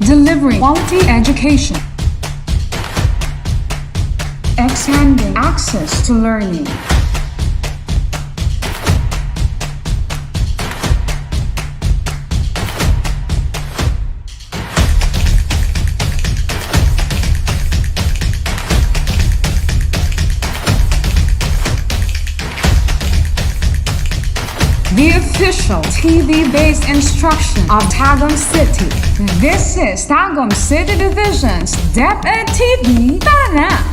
delivering quality education, expanding access to learning. The official TV-based instruction of Tagum City. This is Tagum City Division's DepEd TV. Tara na!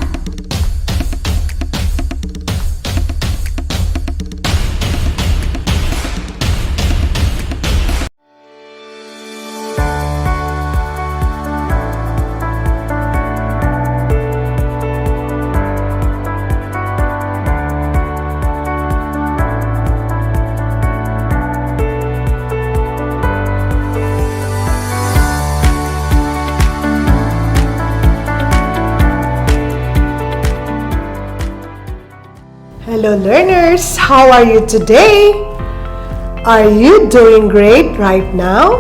Hello learners, how are you today? Are you doing great right now?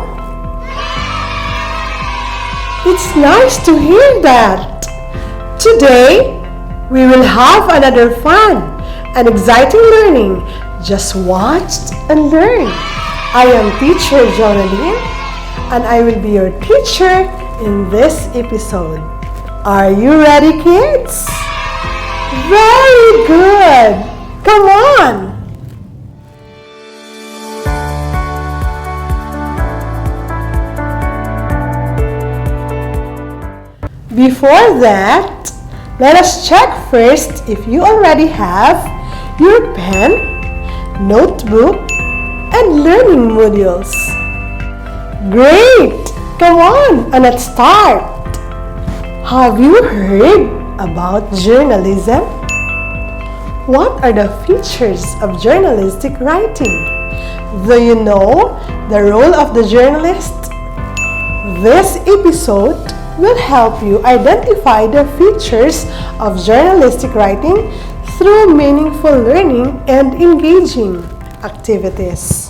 It's nice to hear that. Today, we will have another fun and exciting learning. Just watch and learn. I am teacher Journalistic and I will be your teacher in this episode. Are you ready, kids? Very good! Come on! Before that, let us check first if you already have your pen, notebook, and learning modules. Great! Come on, and let's start! Have you heard about journalism? What are the features of journalistic writing? Do you know the role of the journalist? This episode will help you identify the features of journalistic writing through meaningful learning and engaging activities.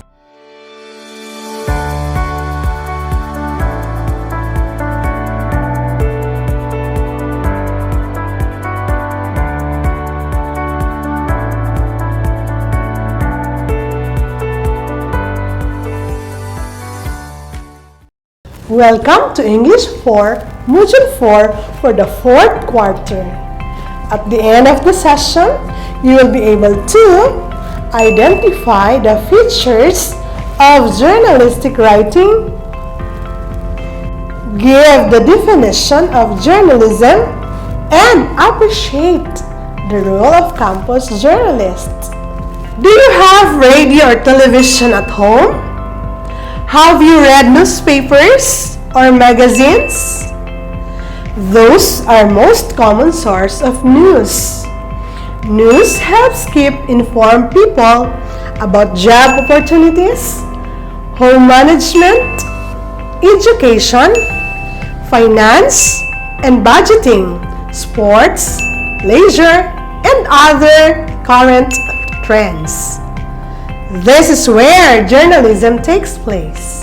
Welcome to English 4, Module 4 for the 4th quarter. At the end of the session, you will be able to identify the features of journalistic writing, give the definition of journalism, and appreciate the role of campus journalists. Do you have radio or television at home? Have you read newspapers or magazines? Those are most common source of news. News helps keep informed people about job opportunities, home management, education, finance, and budgeting, sports, leisure, and other current trends. This is where journalism takes place,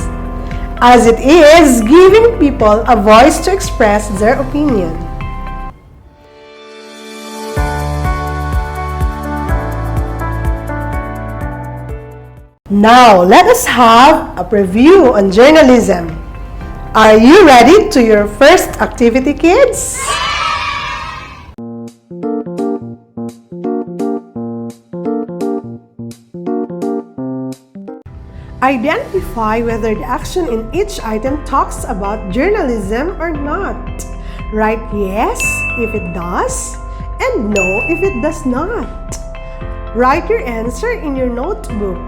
as it is giving people a voice to express their opinion. Now, let us have a preview on journalism. Are you ready to your first activity, kids? Identify whether the action in each item talks about journalism or not. Write yes if it does and no if it does not. Write your answer in your notebook.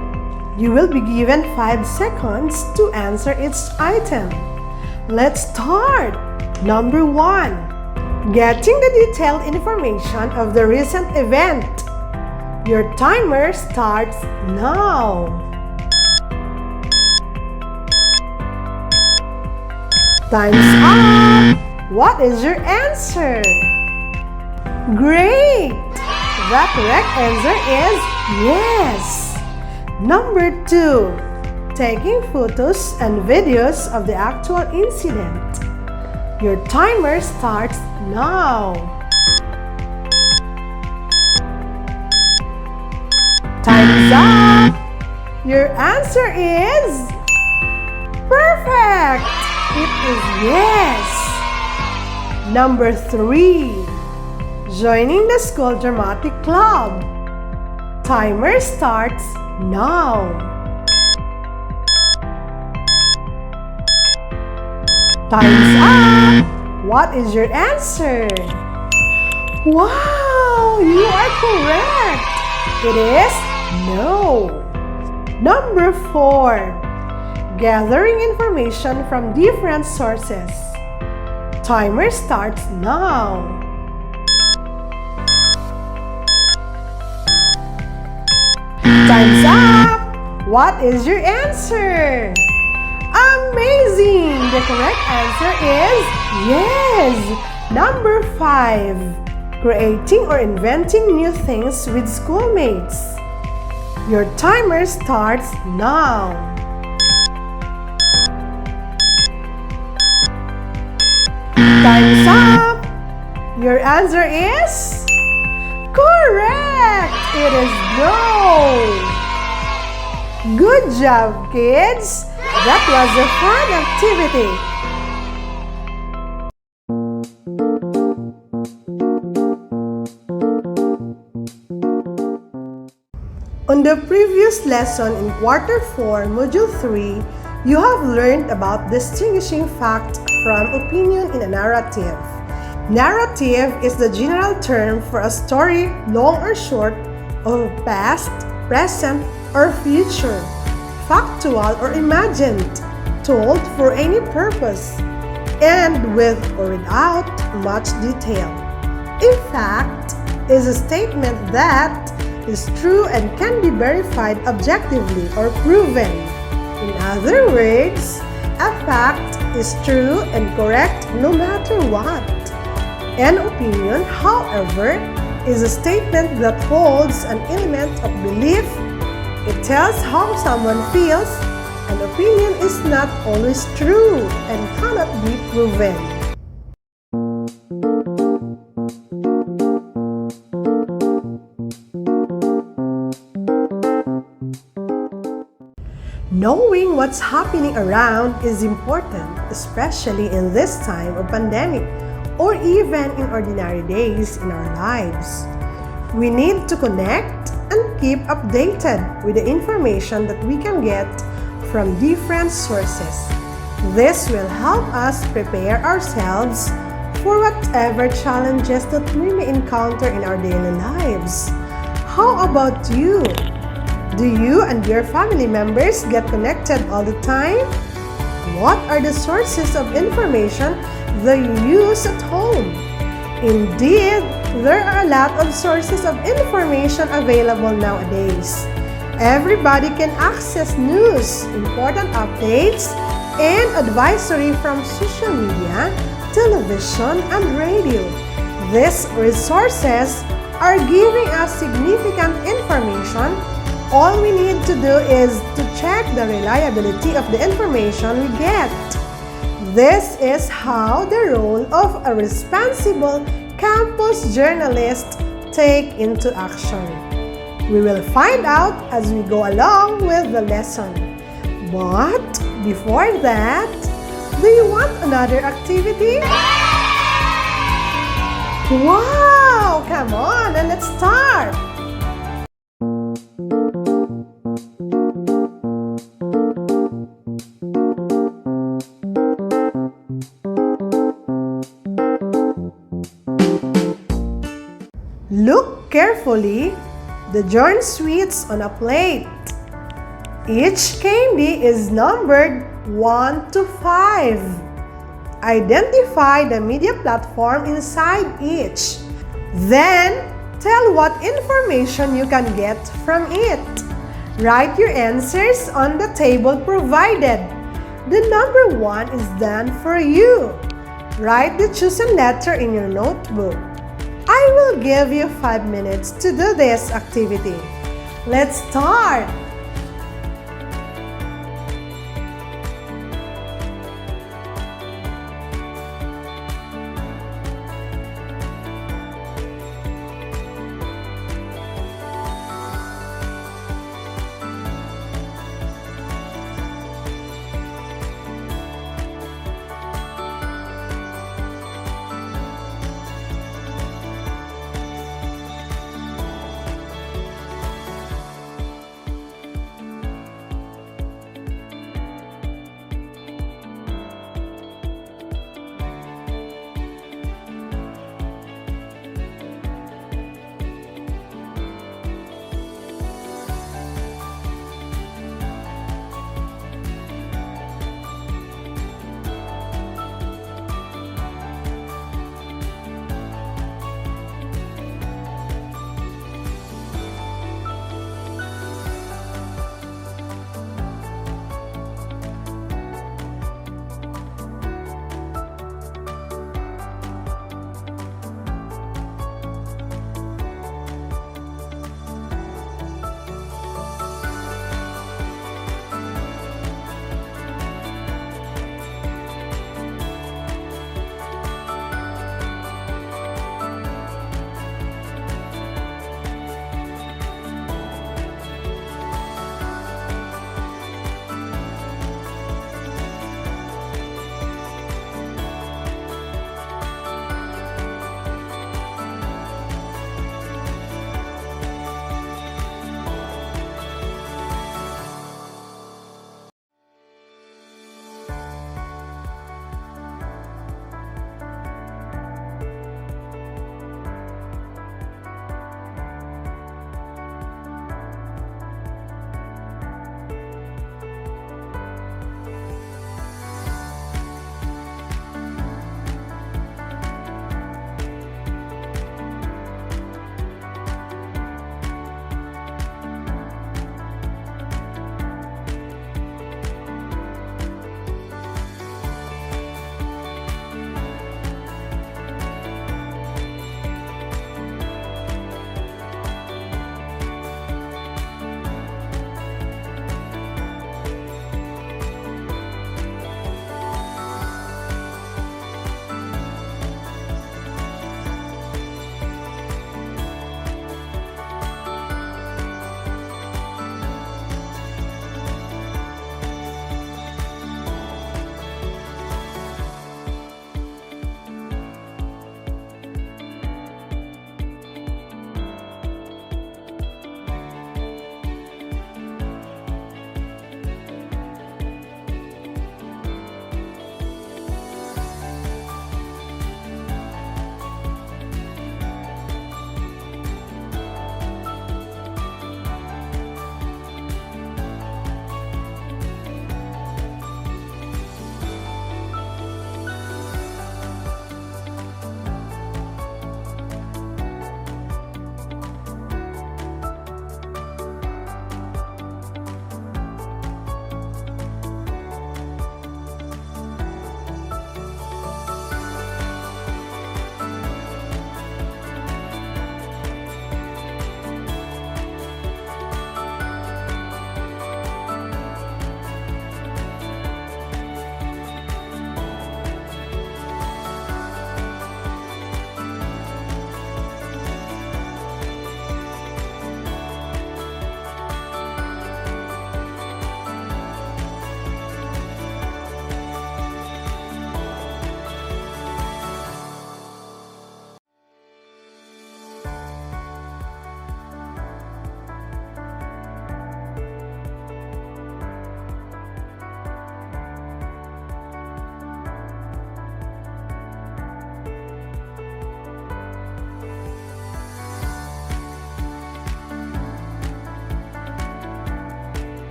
You will be given 5 seconds to answer each item. Let's start! Number 1. Getting the detailed information of the recent event. Your timer starts now. Time's up! What is your answer? Great! The correct answer is yes! Number 2. Taking photos and videos of the actual incident. Your timer starts now. Time's up! Your answer is perfect! It is yes! Number 3. Joining the school dramatic club. Timer starts now. Time's up! What is your answer? Wow! You are correct! It is no. Number 4. Gathering information from different sources. Timer starts now. Time's up! What is your answer? Amazing! The correct answer is yes! Number 5. Creating or inventing new things with schoolmates. Your timer starts now. Time's up! Your answer is correct! It is no! Good job, kids! That was a fun activity! On the previous lesson in Quarter 4, Module 3, you have learned about distinguishing fact from opinion in a narrative. Narrative is the general term for a story, long or short, of past, present, or future, factual or imagined, told for any purpose, and with or without much detail. In fact, is a statement that is true and can be verified objectively or proven. In other words, a fact is true and correct no matter what. An opinion, however, is a statement that holds an element of belief. It tells how someone feels. An opinion is not always true and cannot be proven. Knowing what's happening around is important, especially in this time of pandemic or even in ordinary days in our lives. We need to connect and keep updated with the information that we can get from different sources. This will help us prepare ourselves for whatever challenges that we may encounter in our daily lives. How about you? Do you and your family members get connected all the time? What are the sources of information that you use at home? Indeed, there are a lot of sources of information available nowadays. Everybody can access news, important updates, and advisory from social media, television, and radio. These resources are giving us significant information. All we need to do is to check the reliability of the information we get. This is how the role of a responsible campus journalist take into action. We will find out as we go along with the lesson. But before that, do you want another activity? Wow! Come on and let's start! Look carefully, the Jorn sweets on a plate. Each candy is numbered 1 to 5. Identify the media platform inside each. Then, tell what information you can get from it. Write your answers on the table provided. The number 1 is done for you. Write the chosen letter in your notebook. I will give you 5 minutes to do this activity. Let's start!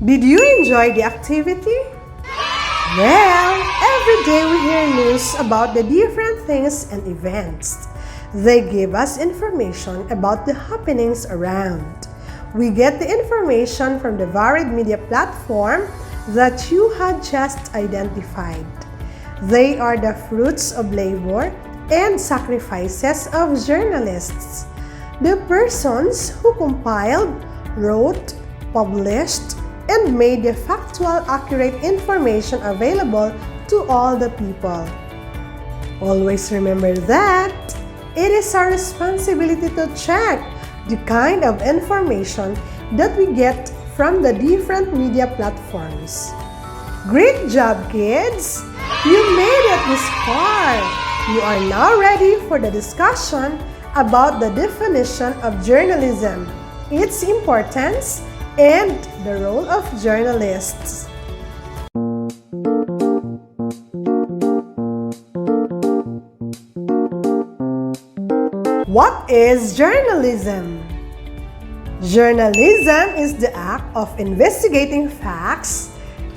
Did you enjoy the activity? Well, every day we hear news about the different things and events. They give us information about the happenings around. We get the information from the varied media platform that you had just identified. They are the fruits of labor and sacrifices of journalists, the persons who compiled, wrote, published, and made the factual, accurate information available to all the people. Always remember that it is our responsibility to check the kind of information that we get from the different media platforms. Great job, kids! You made it this far! You are now ready for the discussion about the definition of journalism, its importance, and the role of journalists. What is journalism? Journalism is the act of investigating facts,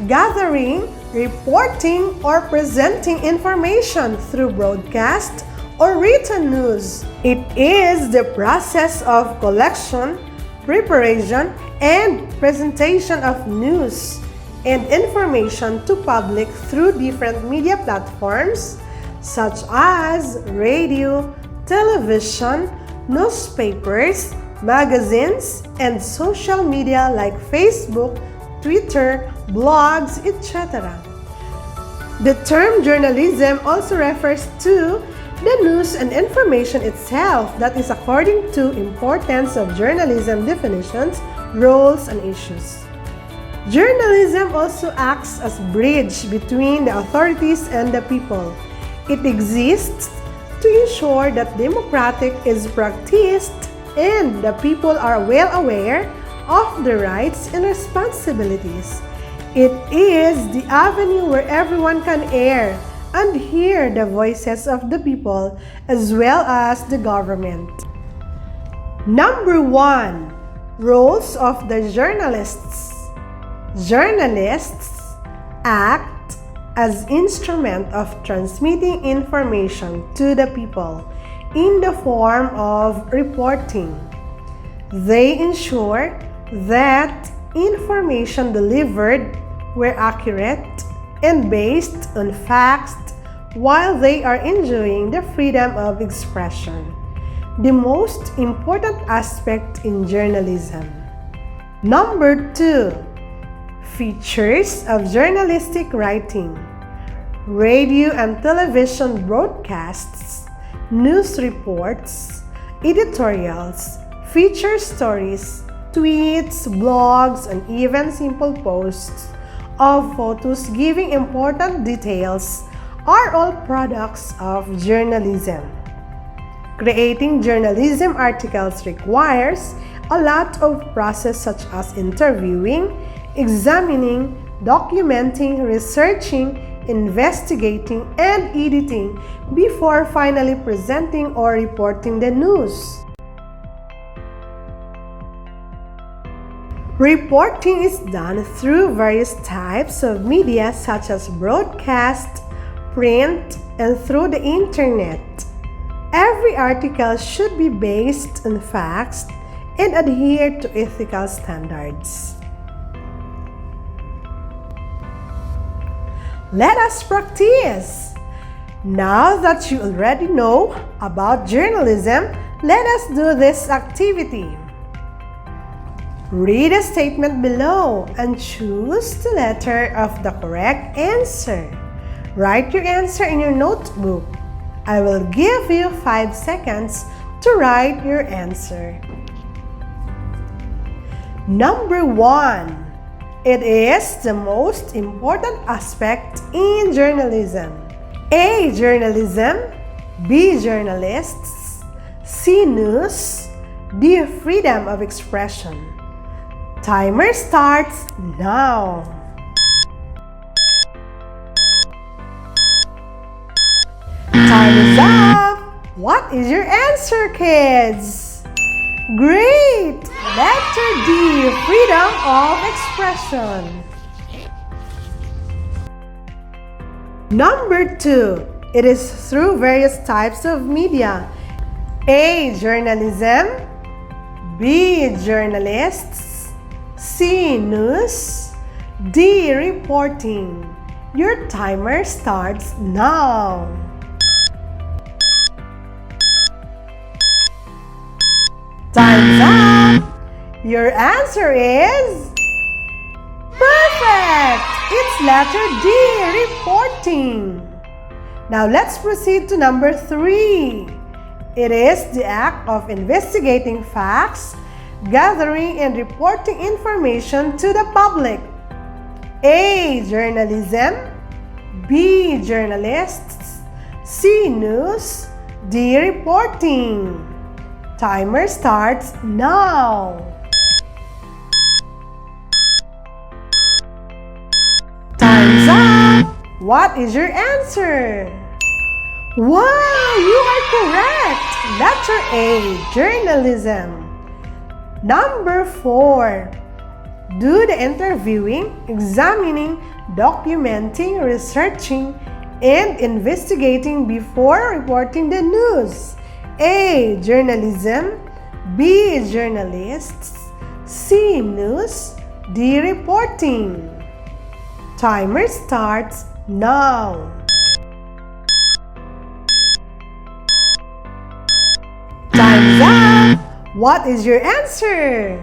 gathering, reporting, or presenting information through broadcast or written news. It is the process of collection, preparation, and presentation of news and information to public through different media platforms such as radio, television, newspapers, magazines, and social media like Facebook, Twitter, blogs, etc. The term journalism also refers to the news and information itself, that is according to importance of journalism definitions, roles, and issues. Journalism also acts as bridge between the authorities and the people. It exists to ensure that democratic is practiced and the people are well aware of their rights and responsibilities. It is the avenue where everyone can air and hear the voices of the people as well as the government. Number 1. Roles of the journalists. Journalists act as instrument of transmitting information to the people in the form of reporting. They ensure that information delivered were accurate and based on facts while they are enjoying the freedom of expression, the most important aspect in journalism. Number 2. Features of journalistic writing. Radio and television broadcasts, news reports, editorials, feature stories, tweets, blogs, and even simple posts of photos giving important details are all products of journalism. Creating journalism articles requires a lot of process such as interviewing, examining, documenting, researching, investigating, and editing before finally presenting or reporting the news. Reporting is done through various types of media such as broadcast, print, and through the internet. Every article should be based on facts and adhere to ethical standards. Let us practice! Now that you already know about journalism, let us do this activity. Read a statement below and choose the letter of the correct answer. Write your answer in your notebook. I will give you 5 seconds to write your answer. Number 1. It is the most important aspect in journalism. A. Journalism. B. Journalists. C. News. D. Freedom of expression. Timer starts now. Time is up! What is your answer, kids? Great! Letter D, freedom of expression. Number 2, it is through various types of media. A. Journalism. B. Journalists. C. News. D. Reporting. Your timer starts now. Time's up! Your answer is perfect! It's letter D, reporting. Now let's proceed to number 3. It is the act of investigating facts, gathering and reporting information to the public. A. Journalism. B. Journalists. C. News. D. Reporting. Timer starts now. Time's up! What is your answer? Wow, you are correct! Letter A, journalism. Number 4, do the interviewing, examining, documenting, researching, and investigating before reporting the news. A. Journalism. B. Journalists. C. News. D. Reporting. Timer starts now. Time's up! What is your answer?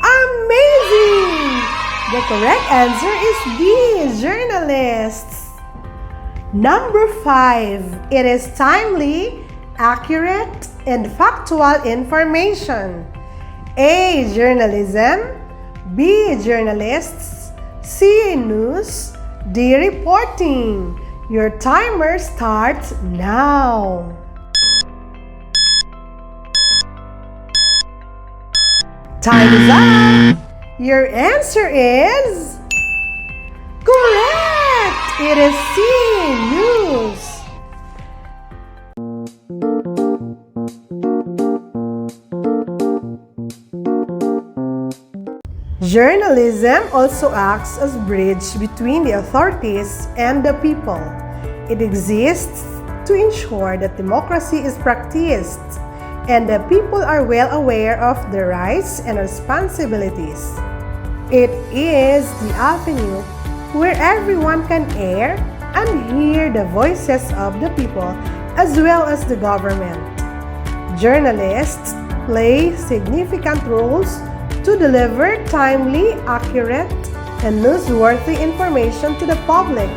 Amazing! The correct answer is B. Journalists. Number 5. It is timely, accurate, and factual information. A. Journalism. B. Journalists. C. News. D. Reporting. Your timer starts now. Time's up! Your answer is correct! It is C. News. Journalism also acts as a bridge between the authorities and the people. It exists to ensure that democracy is practiced and the people are well aware of their rights and responsibilities. It is the avenue where everyone can air and hear the voices of the people as well as the government. Journalists play significant roles to deliver timely, accurate, and newsworthy information to the public.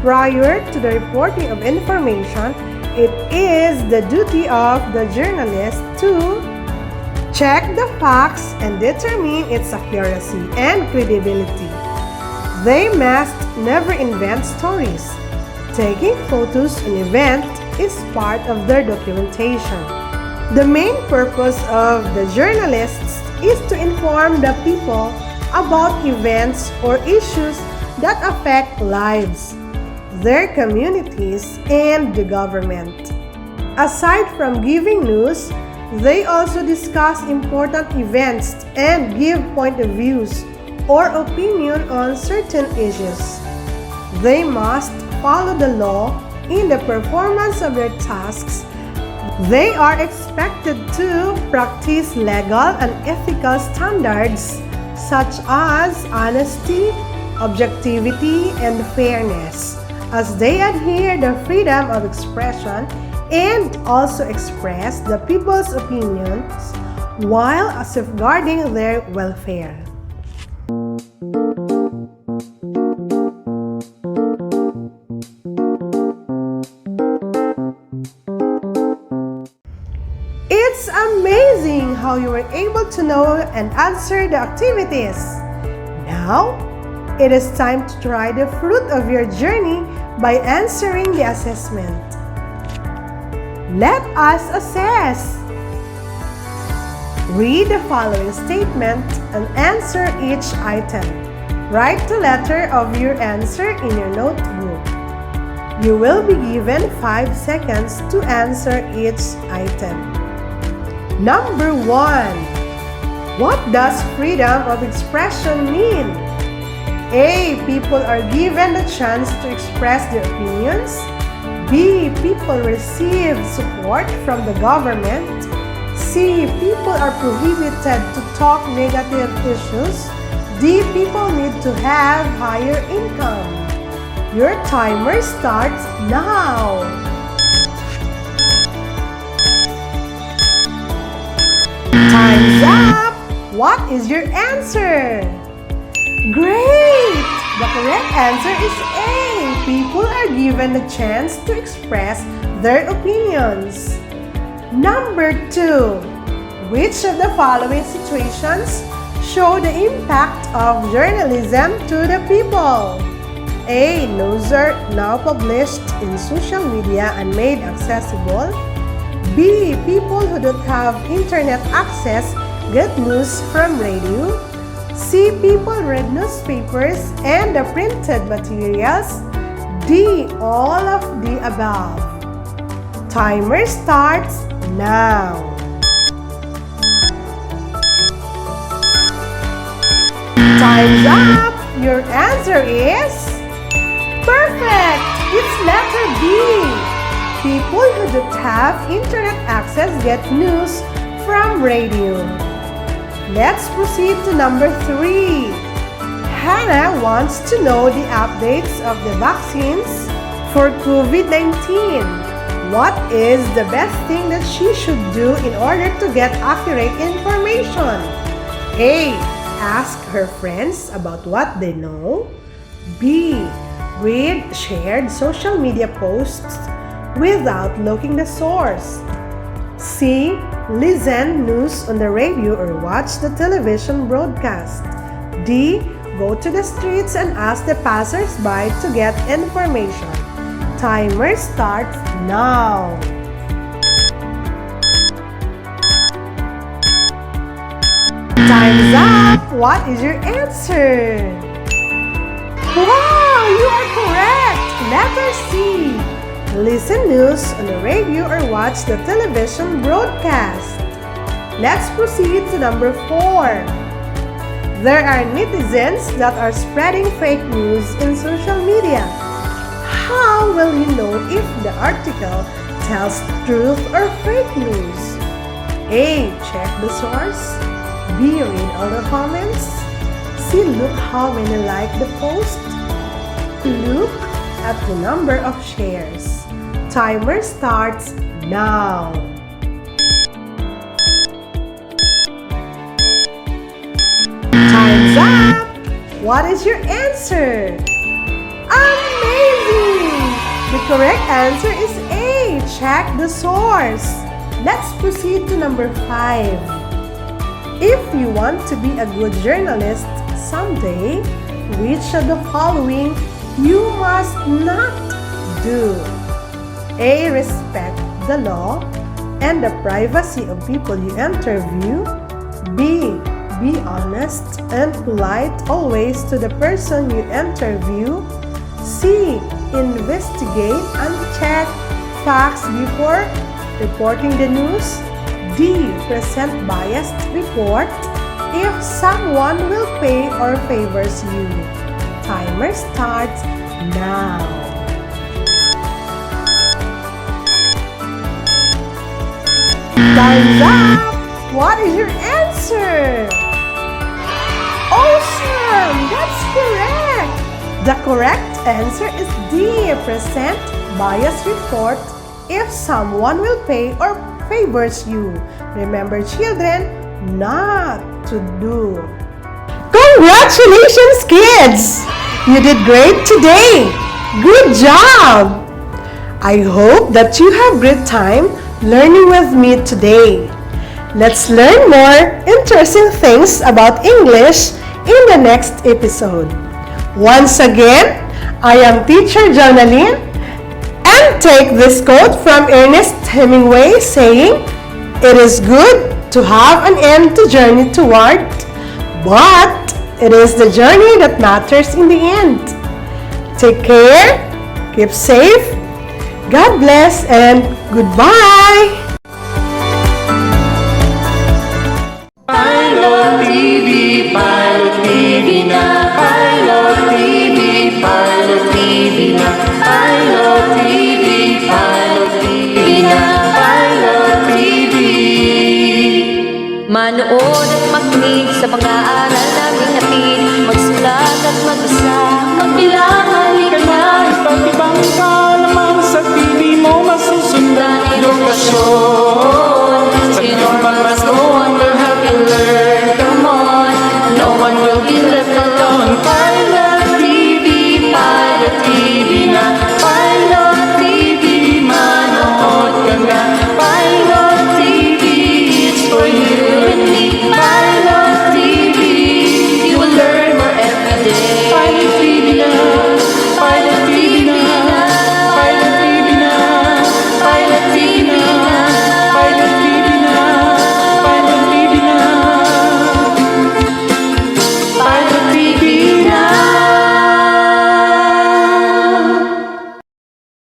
Prior to the reporting of information, it is the duty of the journalist to check the facts and determine its accuracy and credibility. They must never invent stories. Taking photos in event is part of their documentation. The main purpose of the journalists is to inform the people about events or issues that affect lives, their communities, and the government. Aside from giving news, they also discuss important events and give point of views or opinion on certain issues. They must follow the law in the performance of their tasks. They are expected to practice legal and ethical standards such as honesty, objectivity, and fairness, as they adhere to freedom of expression and also express the people's opinions while safeguarding their welfare. It's amazing how you were able to know and answer the activities. Now, it is time to try the fruit of your journey by answering the assessment. Let us assess. Read the following statement and answer each item. Write the letter of your answer in your notebook. You will be given 5 seconds to answer each item. Number 1. What does freedom of expression mean? A. People are given the chance to express their opinions. B. People receive support from the government. C. People are prohibited to talk negative issues. D. People need to have higher income. Your timer starts now. Time's up! What is your answer? Great! The correct answer is A. People are given the chance to express their opinions. Number 2. Which of the following situations show the impact of journalism to the people? A. News are now published in social media and made accessible. B. People who don't have internet access get news from radio. C. People read newspapers and the printed materials. D. All of the above. Timer starts now. Time's up! Your answer is perfect! It's letter B. People who don't have internet access get news from radio. Let's proceed to number 3. Hannah wants to know the updates of the vaccines for COVID-19. What is the best thing that she should do in order to get accurate information? A. Ask her friends about what they know. B. Read shared social media posts without looking the source. C. Listen news on the radio or watch the television broadcast. D. Go to the streets and ask the passers-by to get information. Timer starts now. Time's up! What is your answer? Wow! You are correct! Letter C. Listen news on the radio or watch the television broadcast. Let's proceed to number 4. There are netizens that are spreading fake news in social media. How will you know if the article tells truth or fake news? A. Check the source. B. Read all the comments. C. Look how many like the post. Look at the number of shares. Timer starts now. Time's up! What is your answer? Amazing! The correct answer is A. Check the source. Let's proceed to number 5. If you want to be a good journalist someday, which of the following you must not do? A. Respect the law and the privacy of people you interview. B. Be honest and polite always to the person you interview. C. Investigate and check facts before reporting the news. D. Present biased report if someone will pay or favors you. Timer starts now. Time's up! What is your answer? Awesome! That's correct! The correct answer is D. Present bias report if someone will pay or favors you. Remember, children, not to do. Congratulations, kids! You did great today! Good job! I hope that you have great time learning with me today. Let's learn more interesting things about English in the next episode. Once again, I am Teacher Jonalyn, and take this quote from Ernest Hemingway saying, "It is good to have an end to journey toward, but it is the journey that matters in the end." Take care, keep safe, God bless, and goodbye! I love Manood at makinig sa mga